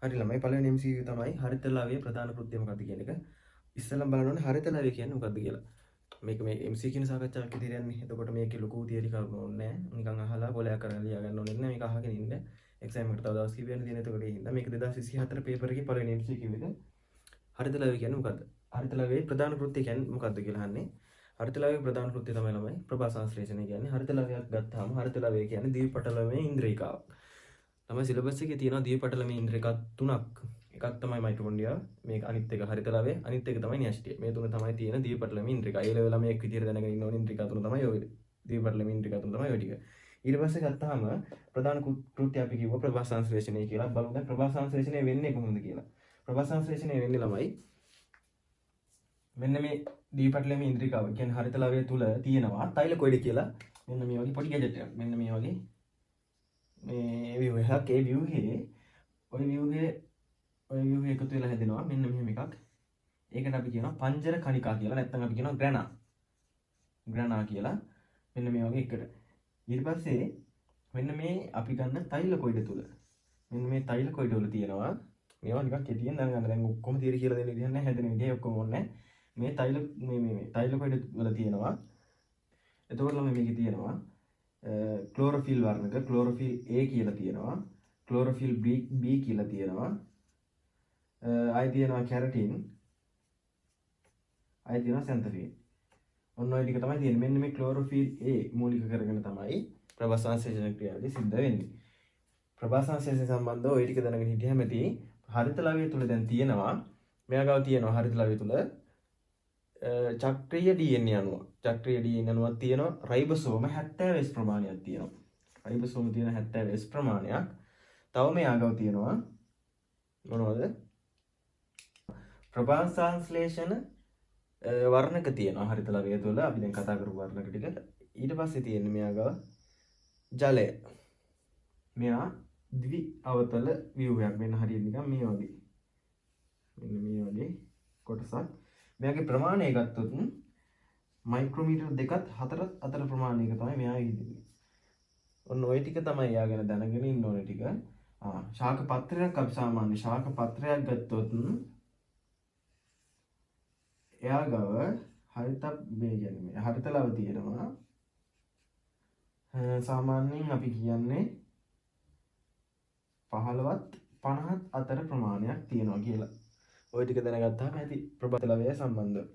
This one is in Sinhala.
හරි ළමයි පළවෙනි MCQ තමයි හරිත ලවයේ ප්‍රධාන කෘත්‍ය මොකක්ද කියන එක. ඉස්සෙල්ලම බලන්න ඕනේ හරිත ලවය කියන්නේ මොකක්ද කියලා. මේක මේ MCQ කියන සාකච්ඡාවක් විදිහට යන්නේ. එතකොට මේකේ ලොකු තියරි කරුණු ඕනේ නැහැ. නිකන් අහලා කොලයක් කරගෙන ලියා ගන්න ඕනේ නැහැ. මේක අහගෙන ඉන්න. එක්සෑම් එකට තව දවස් කිහිපයක් තියෙන. එතකොට ඒ හින්දා මේක 2024 පේපර් එකේ පළවෙනි MCQ එක. හරිත ලවය කියන්නේ මොකක්ද? හරිත ලවයේ ප්‍රධාන කෘත්‍ය කියන්නේ මොකක්ද කියලා අහන්නේ. හරිත ලවයේ ප්‍රධාන කෘත්‍ය තමයි ළමයි ප්‍රභා සංශ්ලේෂණය කියන්නේ. හරිත ලවයක් ගත්තාම හරිත ලවය කියන්නේ දීපටලමේ ඉන්ද්‍රිකාවක්. තමයි සිලබස් එකේ තියෙනවා දීපටලමේ ඉන්ද්‍රිකා තුනක්. එකක් තමයි මයිටොකොන්ඩ්‍රියා, මේක අනිත් එක හරිත ලවය, අනිත් එක තමයි න්‍යෂ්ටිය. මේ තුන තමයි තියෙන දීපටලමේ ඉන්ද්‍රිකා. ඒ ලෙවල් ළමයෙක් විදියට දැනගෙන ඉන්න ඕනේ ඉන්ද්‍රිකා තුන තමයි ඔය. දීපටලමේ ඉන්ද්‍රිකා තුන තමයි ඔය ටික. ඊට පස්සේ ගත්තාම ප්‍රධාන කෘත්‍ය අපි කිව්වා ප්‍රභා සංශ්ලේෂණය කියලා. බලමු දැන් ප්‍රභා සංශ්ලේෂණය වෙන්නේ කොහොමද කියලා. ප්‍රභා සංශ්ලේෂණය වෙන්නේ ළමයි මෙන්න මේ දීපටලමේ ඉන්ද්‍රිකාව කියන්නේ හරිත ලවය තුල තියෙනවා තෛලකොයිඩ් කියලා මෙන්න මේ වගේ පොඩි ගැජට් එකක්. මෙන්න මේ වගේ මේ view එකක්. ඒ view එකේ එකතු වෙලා හැදෙනවා මෙන්න මෙහෙම එකක්. ඒකට අපි කියනවා පංජර කණිකා කියලා. නැත්නම් අපි කියනවා ග්‍රැනා කියලා. මෙන්න මේ වගේ එකට. ඊට පස්සේ මෙන්න මේ අපි ගන්න තෛලකොයිඩ් තුල මෙන්න මේ තෛලකොයිඩ් වල තියෙනවා මේවා නිකන් කෙටියෙන් දැනගන්න. දැන් ඔක්කොම තියරි කියලා දෙන්න විදිහක් නැහැ. හැදෙන විදිහ ඔක්කොම ඕනේ. මේ තෛලකොයිඩ් වල තියෙනවා. එතකොට ළමයි මේකේ තියෙනවා ක්ලෝරොෆිල් වර්ණක, ක්ලෝරොෆිල් A කියලා තියෙනවා, ක්ලෝරොෆිල් B කියලා තියෙනවා. ආයි තියෙනවා කැරටින්, ආයි තියෙනවා සැන්තෆීන්. ඔන්න ඔය ටික තමයි තියෙන්නේ. මෙන්න මේ ක්ලෝරොෆිල් A මූලික කරගෙන තමයි ප්‍රභා සංශ්ලේෂණ ක්‍රියාවලිය සිද්ධ වෙන්නේ. ප්‍රභා සංශ්ලේෂණ සම්බන්ධව ඔය ටික දැනගෙන හිටියම ඇති. හරිත ලවය තුල දැන් තියෙනවා මෙයාගාව තියෙනවා හරිත ලවය තුල චක්‍රීය DNA අණුව. චක්‍රීය DNA අණුවක් තියෙනවා. රයිබෝසෝම 70S ප්‍රමාණයක් තියෙනවා. රයිබෝසෝම තියෙන 70S ප්‍රමාණයක්. තව මෙයාගාව තියෙනවා මොනවද? ප්‍රභා සංශ්ලේෂණ වර්ණක තියෙනවා හරිත ලවය තුල. අපි දැන් කතා කරපු වර්ණක ටික. ඊට පස්සේ තියෙන්නේ මෙයාගාව ජලය. මෙයා දිවි අවතල ව්‍යුහයක්. මෙන්න හරියට නිකන් මේ වගේ. මෙන්න මේ වගේ කොටසක්. මෙයාගේ ප්‍රමාණය ගත්තොත් මයික්‍රෝමීටර් 2ත් 4ත් අතර ප්‍රමාණයක තමයි මෙයා ඉදිරියේ. ඔන්න ඔය ටික තමයි එයා ගැන දැනගෙන ඉන්න ඕනේ ටික. ශාක පත්‍රයක් අපි සාමාන්‍ය ශාක පත්‍රයක් ගත්තොත් එයා ගාව හරිත මේ කියන්නේ හරිත ලව තියෙනවා. සාමාන්‍යයෙන් අපි කියන්නේ 15ත් 50ත් අතර ප්‍රමාණයක් තියෙනවා කියලා. ওই ටික දැනගත්තාම ඇති ප්‍රභා ලවය සම්බන්ධව.